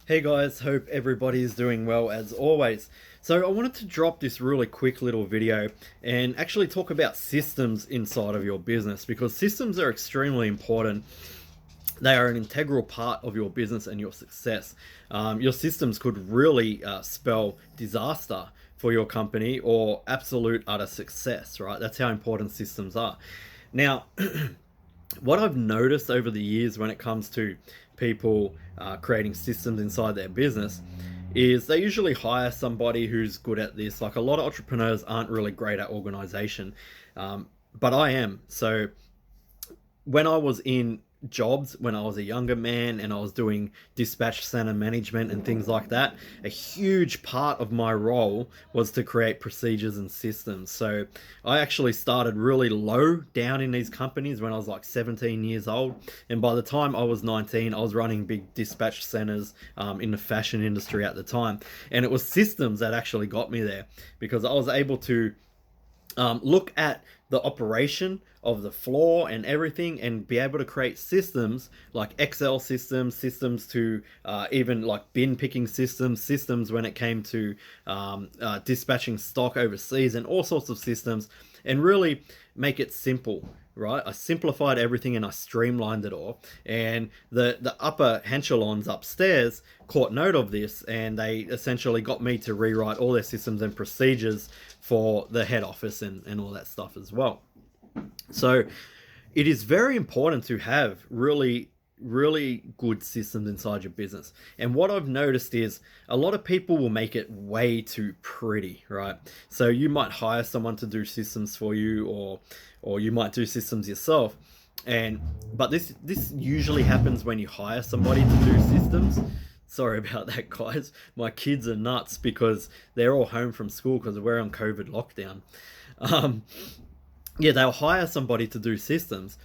Hey guys, hope everybody is doing well as always. So I wanted to drop this really quick little video and actually talk about systems inside of your business, because systems are extremely important. They are an integral part of your business and your success. Your systems could really spell disaster for your company or absolute utter success, right? That's how important systems are. Now, what I've noticed over the years when it comes to people creating systems inside their business is they usually hire somebody who's good at this. Like, a lot of entrepreneurs aren't really great at organization, but I am. So when I was in jobs, when I was a younger man and I was doing dispatch center management and things like that, a huge part of my role was to create procedures and systems. So I actually started really low down in these companies when I was like 17 years old, and by the time I was 19 I was running big dispatch centers in the fashion industry at the time. And it was systems that actually got me there, because I was able to look at the operation of the floor and everything and be able to create systems like Excel systems to even like bin picking systems when it came to dispatching stock overseas, and all sorts of systems, and really make it simple. Right, I simplified everything and I streamlined it all. And the upper echelons upstairs caught note of this, and they essentially got me to rewrite all their systems and procedures for the head office and all that stuff as well. So it is very important to have really good systems inside your business. And what I've noticed is a lot of people will make it way too pretty, right? So you might hire someone to do systems for you, or you might do systems yourself. But this usually happens when you hire somebody to do systems. Sorry about that, guys. My kids are nuts because they're all home from school because we're on COVID lockdown. Yeah, they'll hire somebody to do systems,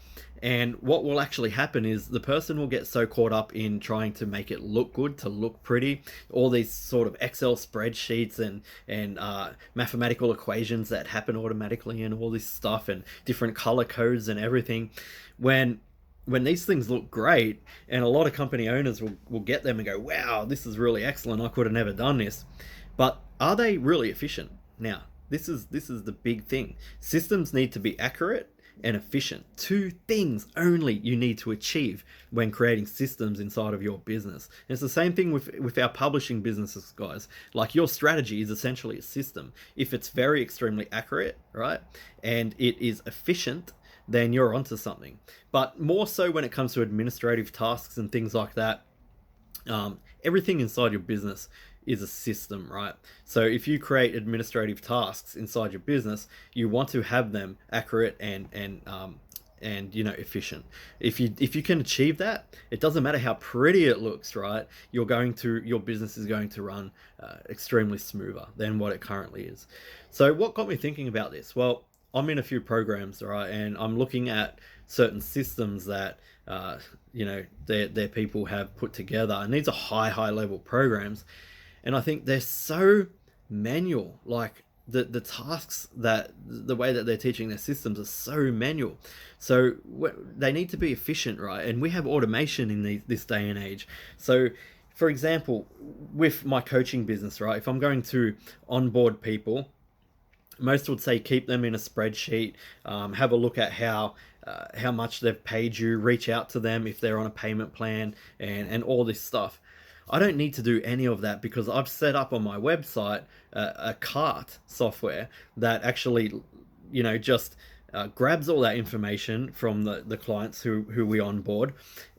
and what will actually happen is the person will get so caught up in trying to make it look good, to look pretty, all these sort of Excel spreadsheets and mathematical equations that happen automatically and all this stuff, and different color codes and everything. When these things look great, and a lot of company owners will get them and go, wow, this is really excellent, I could have never done this. But are they really efficient? Now, this is the big thing. Systems need to be accurate and efficient. Two things only you need to achieve when creating systems inside of your business. And it's the same thing with our publishing businesses, guys. Like, your strategy is essentially a system. If it's very extremely accurate, right, and it is efficient, then you're onto something. But more so when it comes to administrative tasks and things like that, everything inside your business is a system, right? So if you create administrative tasks inside your business, you want to have them accurate and efficient. If you can achieve that, it doesn't matter how pretty it looks, right? Your business is going to run extremely smoother than what it currently is. So what got me thinking about this? Well, I'm in a few programs, right, and I'm looking at certain systems that their people have put together, and these are high level programs. And I think they're so manual. Like, the tasks, that the way that they're teaching their systems are so manual. So they need to be efficient, right? And we have automation in this day and age. So, for example, with my coaching business, right, if I'm going to onboard people, most would say keep them in a spreadsheet, have a look at how much they've paid you, reach out to them if they're on a payment plan, and all this stuff. I don't need to do any of that, because I've set up on my website a cart software that actually, just grabs all that information from the clients who we onboard,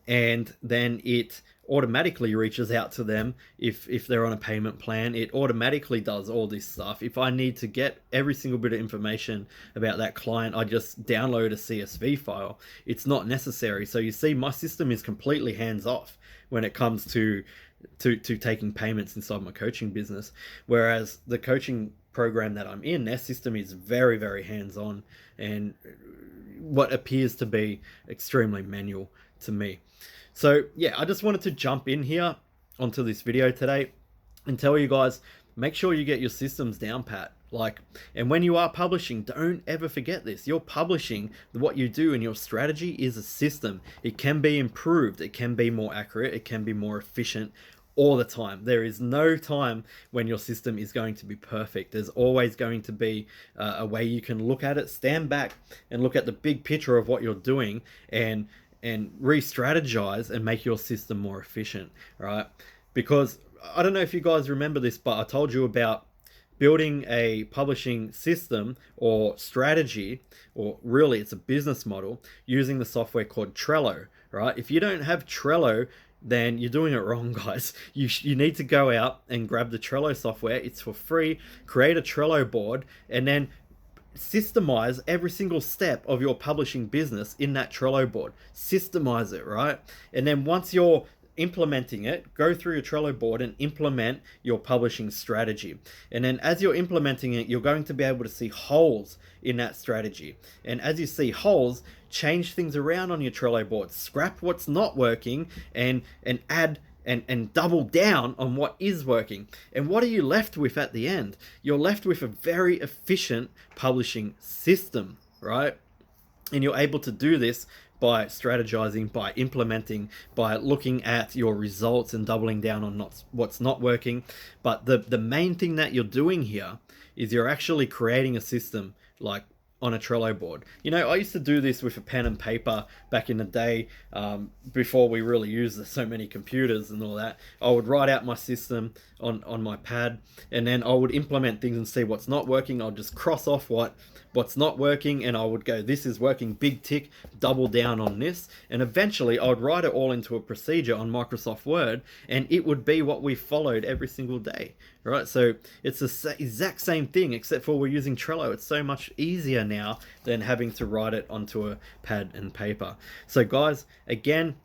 and then it automatically reaches out to them if they're on a payment plan. It automatically does all this stuff. If I need to get every single bit of information about that client, I just download a CSV file. It's not necessary. So you see, my system is completely hands off when it comes to taking payments inside my coaching business. Whereas the coaching program that I'm in, their system is very hands-on, and what appears to be extremely manual to me. So yeah, I just wanted to jump in here onto this video today and tell you guys, make sure you get your systems down pat. And when you are publishing, don't ever forget this. You're publishing, what you do and your strategy is a system. It can be improved, it can be more accurate, it can be more efficient. all the time. There is no time when your system is going to be perfect. There's always going to be a way you can look at it, stand back and look at the big picture of what you're doing, and re-strategize and make your system more efficient, right? Because I don't know if you guys remember this, but I told you about building a publishing system or strategy, or really it's a business model, using the software called Trello, right? If you don't have Trello, then you're doing it wrong, guys. You need to go out and grab the Trello software. It's for free. Create a Trello board and then systemize every single step of your publishing business in that Trello board. Systemize it, right? And then once you're implementing it, go through your Trello board and implement your publishing strategy. And then as you're implementing it, you're going to be able to see holes in that strategy. And as you see holes, change things around on your Trello board, scrap what's not working, and add and double down on what is working. And what are you left with at the end? You're left with a very efficient publishing system, right? And you're able to do this by strategizing, by implementing, by looking at your results and doubling down on what's not working. But the main thing that you're doing here is you're actually creating a system like on a Trello board. You know, I used to do this with a pen and paper back in the day, before we really used so many computers and all that. I would write out my system on my pad, and then I would implement things and see what's not working. I'll just cross off what's not working, and I would go, this is working, big tick, double down on this. And eventually I would write it all into a procedure on Microsoft Word, and it would be what we followed every single day, right? So it's the exact same thing, except for we're using Trello. It's so much easier now than having to write it onto a pad and paper. So guys, again,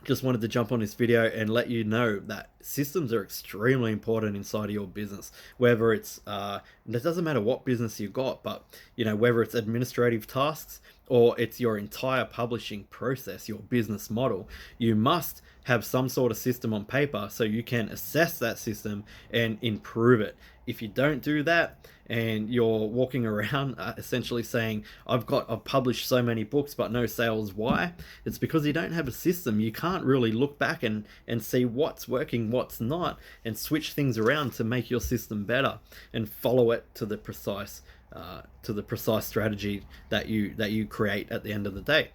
just wanted to jump on this video and let you know that systems are extremely important inside of your business. Whether it's it doesn't matter what business you got, but you know, whether it's administrative tasks or it's your entire publishing process, your business model, you must have some sort of system on paper so you can assess that system and improve it. If you don't do that and you're walking around essentially saying, I've published so many books but no sales, why? It's because you don't have a system. You can't really look back and see what's working, what's not, and switch things around to make your system better and follow it to the precise strategy that you create at the end of the day.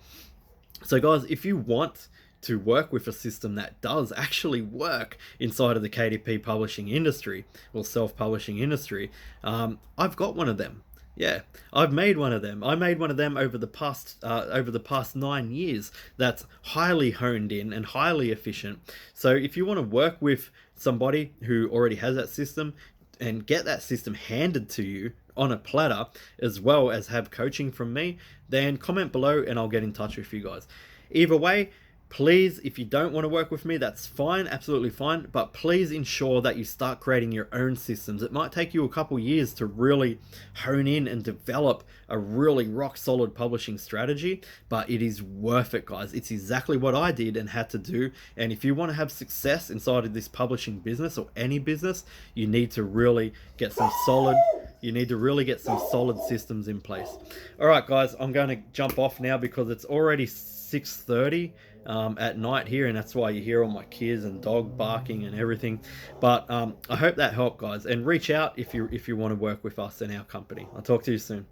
So guys, if you want to work with a system that does actually work inside of the KDP publishing industry or self-publishing industry, I've got one of them. Yeah, I've made one of them. I made one of them over the past 9 years. That's highly honed in and highly efficient. So if you want to work with somebody who already has that system and get that system handed to you on a platter, as well as have coaching from me, then comment below and I'll get in touch with you guys. Either way, please, if you don't want to work with me, that's fine, absolutely fine, but please ensure that you start creating your own systems. It might take you a couple years to really hone in and develop a really rock solid publishing strategy, but it is worth it, guys. It's exactly what I did and had to do. And if you want to have success inside of this publishing business or any business, you need to really get some solid systems in place. All right, guys, I'm going to jump off now because it's already 6:30 at night here, and that's why you hear all my kids and dog barking and everything. But I hope that helped, guys, and reach out if you want to work with us in our company. I'll talk to you soon.